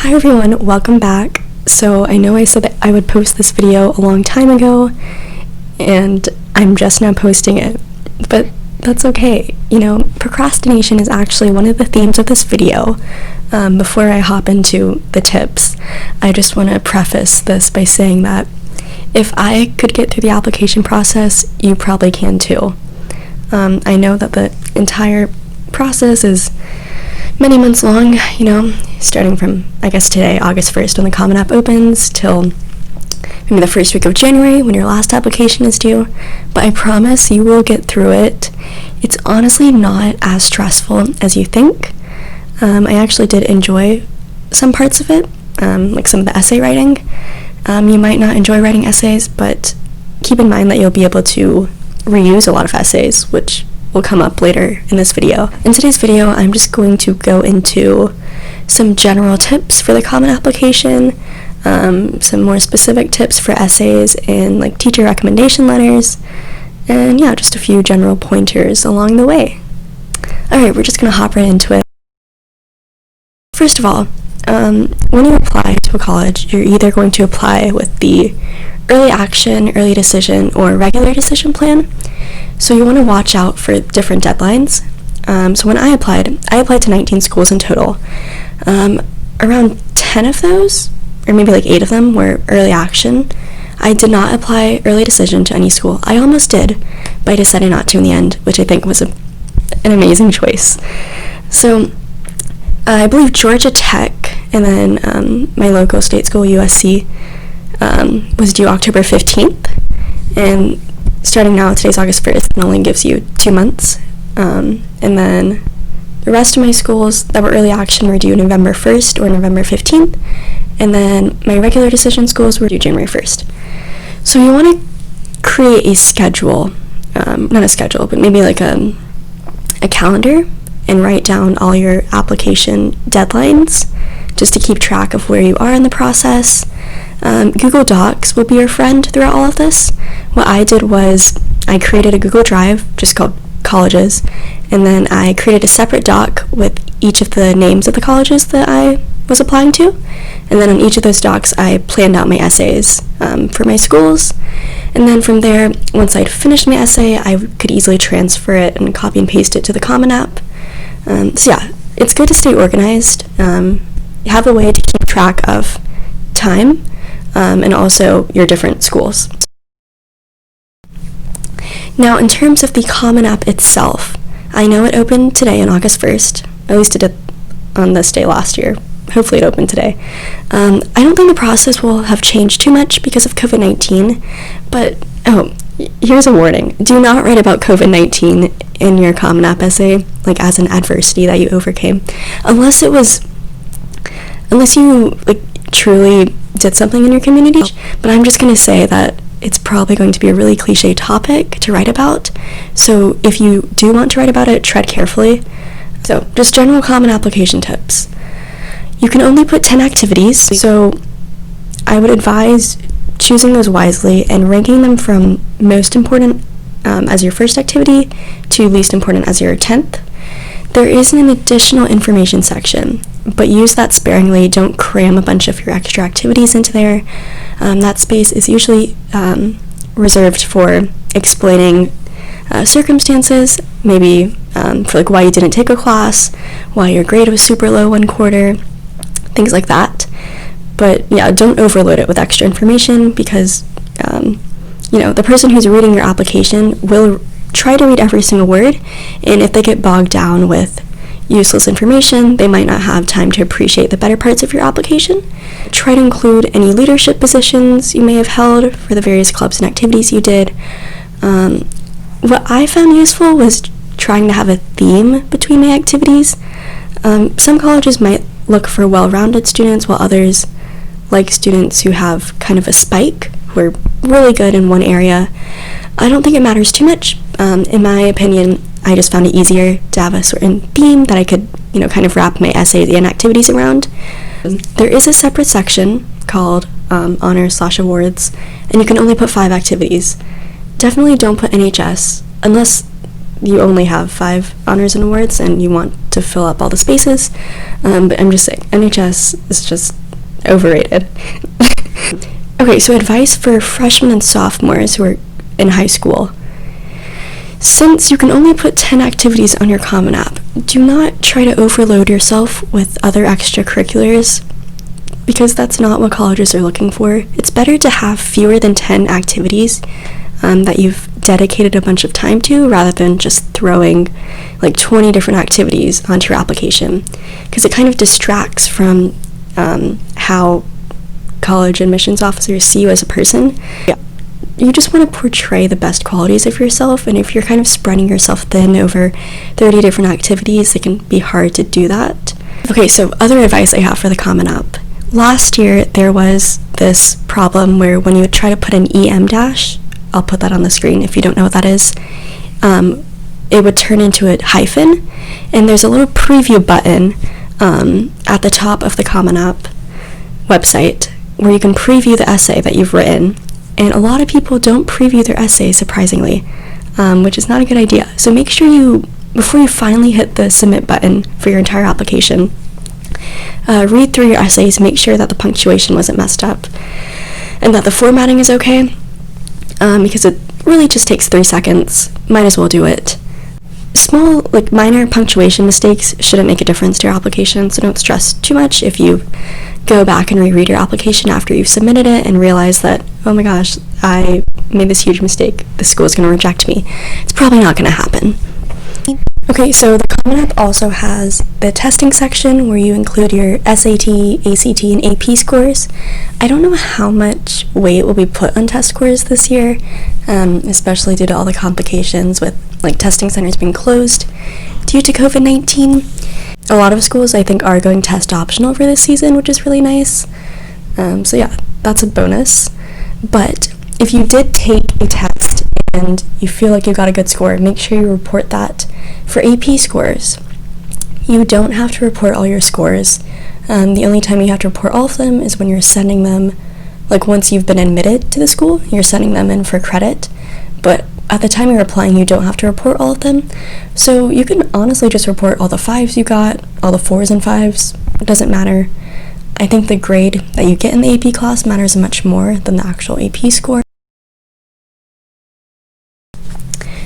Hi everyone, welcome back. So I know I said that I would post this video a long time ago, and I'm just now posting it, but that's okay. Procrastination is actually one of the themes of this video. Before I hop into the tips, I just want to preface this by saying that if I could get through the application process, you probably can too. I know that the entire process is many months long, starting from, I guess, today, August 1st, when the Common App opens, till maybe the first week of January, when your last application is due. But I promise you will get through it. It's honestly not as stressful as you think. I actually did enjoy some parts of it, like some of the essay writing. You might not enjoy writing essays, but keep in mind that you'll be able to reuse a lot of essays, which will come up later in this video. In today's video, I'm just going to go into some general tips for the Common Application, some more specific tips for essays and like teacher recommendation letters, and yeah, just a few general pointers along the way. Alright, we're just gonna hop right into it. First of all, when you apply to a college, you're either going to apply with the early action, early decision, or regular decision plan. So you want to watch out for different deadlines. So when I applied to 19 schools in total. Around 10 of those, or maybe like 8 of them, were early action. I did not apply early decision to any school. I almost did, but I decided not to in the end, which I think was an amazing choice. So I believe Georgia Tech, and then my local state school, USC, was due October 15th, and starting now, today's August 1st, it only gives you 2 months, and then the rest of my schools that were early action were due November 1st or November 15th, and then my regular decision schools were due January 1st. So you want to create a schedule, not a schedule, but maybe like a calendar, and write down all your application deadlines, just to keep track of where you are in the process. Google Docs will be your friend throughout all of this. What I did was I created a Google Drive just called colleges, and then I created a separate doc with each of the names of the colleges that I was applying to, and then on each of those docs I planned out my essays for my schools, and then from there, once I'd finished my essay, I could easily transfer it and copy and paste it to the Common App. So yeah, it's good to stay organized. Have a way to keep track of time, and also your different schools. Now, in terms of the Common App itself, I know it opened today on August 1st, at least it did on this day last year. Hopefully it opened today. I don't think the process will have changed too much because of COVID-19, but here's a warning. Do not write about COVID-19 in your Common App essay, like as an adversity that you overcame, unless you truly did something in your community. But I'm just going to say that it's probably going to be a really cliche topic to write about, so if you do want to write about it, tread carefully. So just general Common Application tips. You can only put 10 activities, so I would advise choosing those wisely and ranking them from most important as your first activity to least important as your 10th. There is an additional information section, but use that sparingly. Don't cram a bunch of your extra activities into there. That space is usually reserved for explaining circumstances, maybe for like why you didn't take a class, why your grade was super low one quarter, things like that. But yeah, don't overload it with extra information, because the person who's reading your application will try to read every single word, and if they get bogged down with useless information, they might not have time to appreciate the better parts of your application. Try to include any leadership positions you may have held for the various clubs and activities you did. What I found useful was trying to have a theme between my activities. Some colleges might look for well-rounded students, while others like students who have kind of a spike, who are really good in one area. I don't think it matters too much. In my opinion, I just found it easier to have a certain theme that I could, kind of wrap my essays and activities around. There is a separate section called Honors/Awards, and you can only put 5 activities. Definitely don't put NHS, unless you only have 5 honors and awards and you want to fill up all the spaces. But I'm just saying, NHS is just overrated. Okay, so advice for freshmen and sophomores who are in high school. Since you can only put 10 activities on your Common App, do not try to overload yourself with other extracurriculars, because that's not what colleges are looking for. It's better to have fewer than 10 activities that you've dedicated a bunch of time to, rather than just throwing like 20 different activities onto your application, because it kind of distracts from how college admissions officers see you as a person. Yeah. You just want to portray the best qualities of yourself, and if you're kind of spreading yourself thin over 30 different activities, it can be hard to do that. Okay, so other advice I have for the Common App. Last year, there was this problem where when you would try to put an EM dash, I'll put that on the screen if you don't know what that is, it would turn into a hyphen, and there's a little preview button at the top of the Common App website where you can preview the essay that you've written, and a lot of people don't preview their essays, surprisingly, which is not a good idea. So make sure you, before you finally hit the submit button for your entire application, read through your essays, make sure that the punctuation wasn't messed up and that the formatting is okay, because it really just takes 3 seconds. Might as well do it. Small, like minor punctuation mistakes shouldn't make a difference to your application, so don't stress too much if you go back and reread your application after you've submitted it and realize that, oh my gosh, I made this huge mistake, the school is going to reject me. It's probably not going to happen. Okay, so the Common App also has the testing section where you include your SAT, ACT, and AP scores. I don't know how much weight will be put on test scores this year, especially due to all the complications with like testing centers being closed due to COVID-19. A lot of schools, I think, are going test optional for this season, which is really nice. So yeah, that's a bonus. But if you did take a test and you feel like you got a good score, make sure you report that. For AP scores, you don't have to report all your scores. The only time you have to report all of them is when you're sending them, like once you've been admitted to the school, you're sending them in for credit. But at the time you're applying, you don't have to report all of them. So you can honestly just report all the 5s you got, all the 4s and 5s. It doesn't matter. I think the grade that you get in the AP class matters much more than the actual AP score.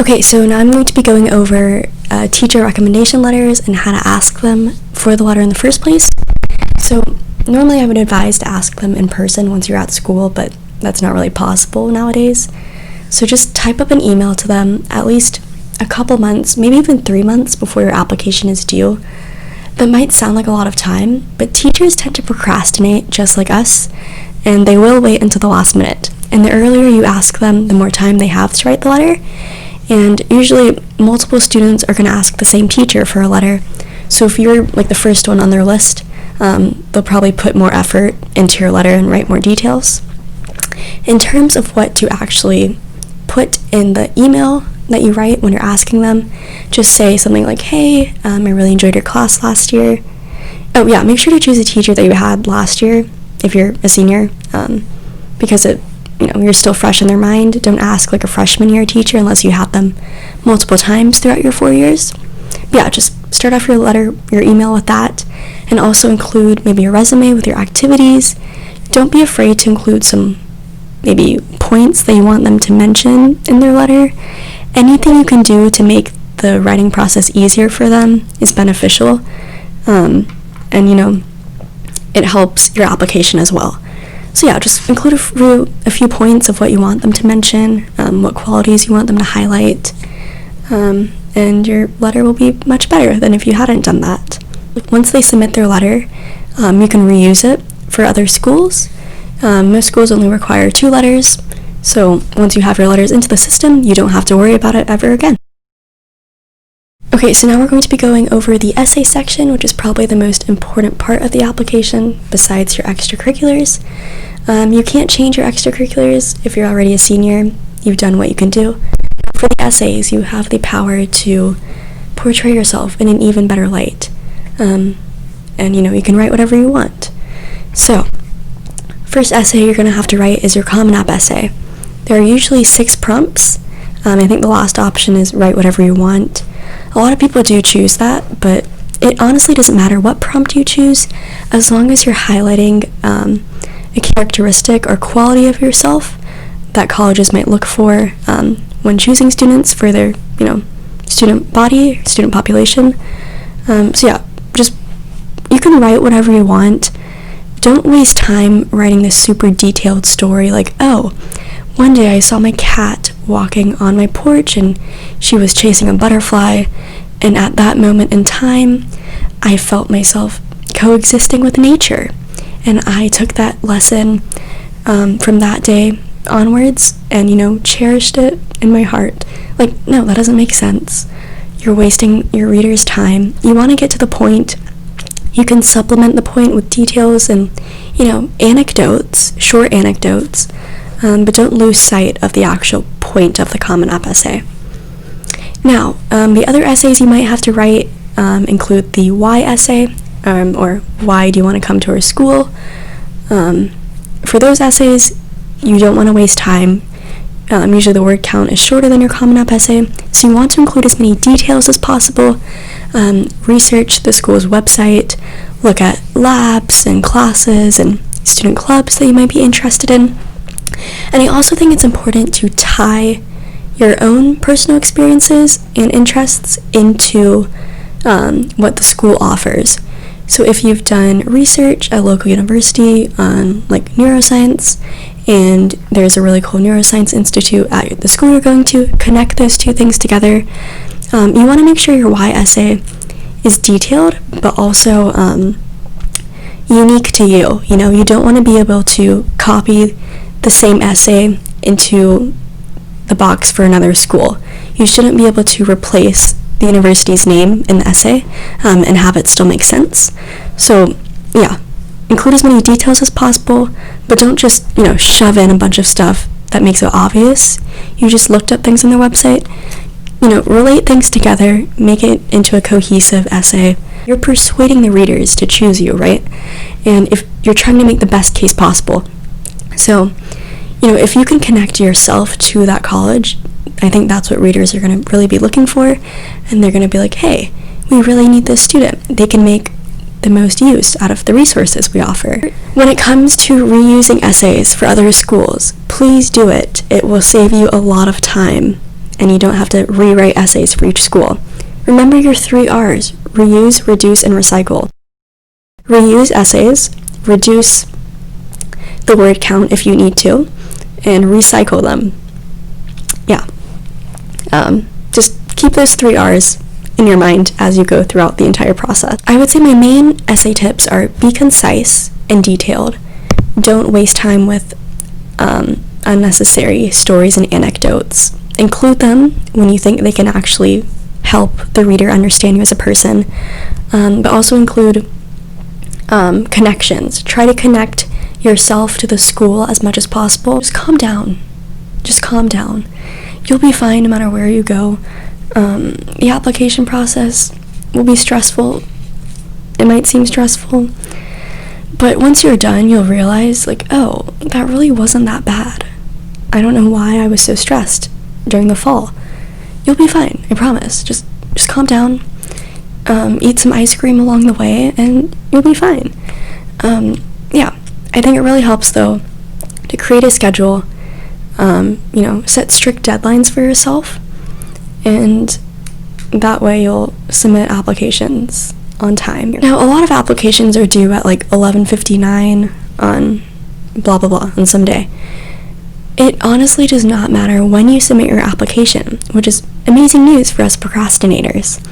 Okay, so now I'm going to be going over teacher recommendation letters and how to ask them for the letter in the first place. So normally I would advise to ask them in person once you're at school, but that's not really possible nowadays. So just type up an email to them at least a couple months, maybe even 3 months before your application is due. That might sound like a lot of time, but teachers tend to procrastinate just like us, and they will wait until the last minute. And the earlier you ask them, the more time they have to write the letter. And usually multiple students are going to ask the same teacher for a letter. So if you're like the first one on their list, they'll probably put more effort into your letter and write more details. In terms of what to actually put in the email that you write when you're asking them, just say something like, hey, I really enjoyed your class last year. Oh yeah, make sure to choose a teacher that you had last year if you're a senior, because you're still fresh in their mind. Don't ask like a freshman year teacher unless you had them multiple times throughout your 4 years. But yeah, just start off your letter, your email with that, and also include maybe your resume with your activities. Don't be afraid to include some maybe points that you want them to mention in their letter. Anything you can do to make the writing process easier for them is beneficial, and it helps your application as well. So yeah, just include a few points of what you want them to mention, what qualities you want them to highlight, and your letter will be much better than if you hadn't done that. Once they submit their letter, you can reuse it for other schools. Most schools only require 2 letters, so once you have your letters into the system, you don't have to worry about it ever again. Okay, so now we're going to be going over the essay section, which is probably the most important part of the application besides your extracurriculars. You can't change your extracurriculars if you're already a senior. You've done what you can do. For the essays, you have the power to portray yourself in an even better light. And you can write whatever you want. So, first essay you're going to have to write is your Common App essay. There are usually 6 prompts. I think the last option is write whatever you want. A lot of people do choose that, but it honestly doesn't matter what prompt you choose, as long as you're highlighting a characteristic or quality of yourself that colleges might look for when choosing students for their, student body, student population. So yeah, just, you can write whatever you want. Don't waste time writing this super detailed story like, oh, one day I saw my cat walking on my porch and she was chasing a butterfly, and at that moment in time, I felt myself coexisting with nature, and I took that lesson from that day onwards and, cherished it in my heart. Like, no, that doesn't make sense. You're wasting your reader's time. You want to get to the point. You can supplement the point with details and, anecdotes, short anecdotes, but don't lose sight of the actual point of the Common App essay. Now, the other essays you might have to write include the why essay, or why do you want to come to our school. For those essays, you don't want to waste time. Usually the word count is shorter than your Common App essay, so you want to include as many details as possible. Research the school's website, look at labs and classes and student clubs that you might be interested in. And I also think it's important to tie your own personal experiences and interests into what the school offers. So if you've done research at a local university on like neuroscience, and there's a really cool neuroscience institute at the school you're going to, connect those two things together. You want to make sure your why essay is detailed, but also unique to you. You don't want to be able to copy the same essay into the box for another school. You shouldn't be able to replace the university's name in the essay and have it still make sense. So yeah, include as many details as possible, but don't just shove in a bunch of stuff that makes it obvious. You just looked up things on their website. Relate things together, make it into a cohesive essay. You're persuading the readers to choose you, right? And if you're trying to make the best case possible. So, if you can connect yourself to that college, I think that's what readers are going to really be looking for, and they're going to be like, hey, we really need this student. They can make the most use out of the resources we offer. When it comes to reusing essays for other schools, please do it. It will save you a lot of time, and you don't have to rewrite essays for each school. Remember your 3 R's: reuse, reduce, and recycle. Reuse essays, reduce the word count if you need to, and recycle them. Yeah. Just keep those 3 R's in your mind as you go throughout the entire process. I would say my main essay tips are: be concise and detailed. Don't waste time with unnecessary stories and anecdotes. Include them when you think they can actually help the reader understand you as a person, but also include connections. Try to connect yourself to the school as much as possible. Just calm down. You'll be fine no matter where you go. The application process will be stressful. It might seem stressful, but once you're done, you'll realize, like, oh, that really wasn't that bad. I don't know why I was so stressed during the fall. You'll be fine, I promise. Just calm down, eat some ice cream along the way, and you'll be fine. Yeah, I think it really helps, though, to create a schedule, set strict deadlines for yourself, and that way you'll submit applications on time. Now, a lot of applications are due at like 11:59 on blah blah blah on some day. It honestly does not matter when you submit your application, which is amazing news for us procrastinators.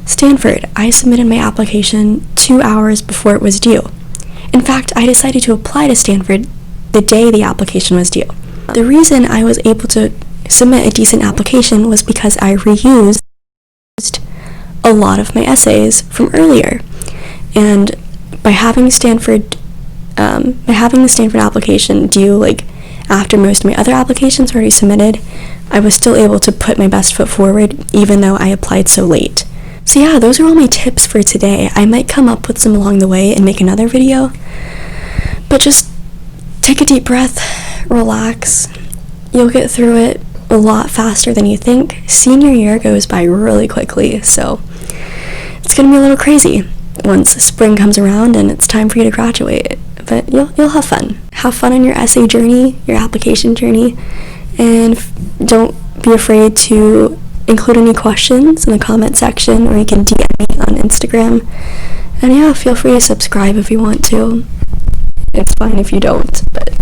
Stanford, I submitted my application 2 hours before it was due. In fact, I decided to apply to Stanford the day the application was due. The reason I was able to submit a decent application was because I reused a lot of my essays from earlier. And by having the Stanford application due like after most of my other applications were already submitted, I was still able to put my best foot forward even though I applied so late. So yeah, those are all my tips for today. I might come up with some along the way and make another video, but just take a deep breath, relax, you'll get through it. a lot faster than you think. Senior year goes by really quickly, so it's gonna be a little crazy once spring comes around and it's time for you to graduate. But you'll have fun. Have fun on your essay journey, your application journey, and don't be afraid to include any questions in the comment section, or you can DM me on Instagram. And yeah, feel free to subscribe if you want to. It's fine if you don't, but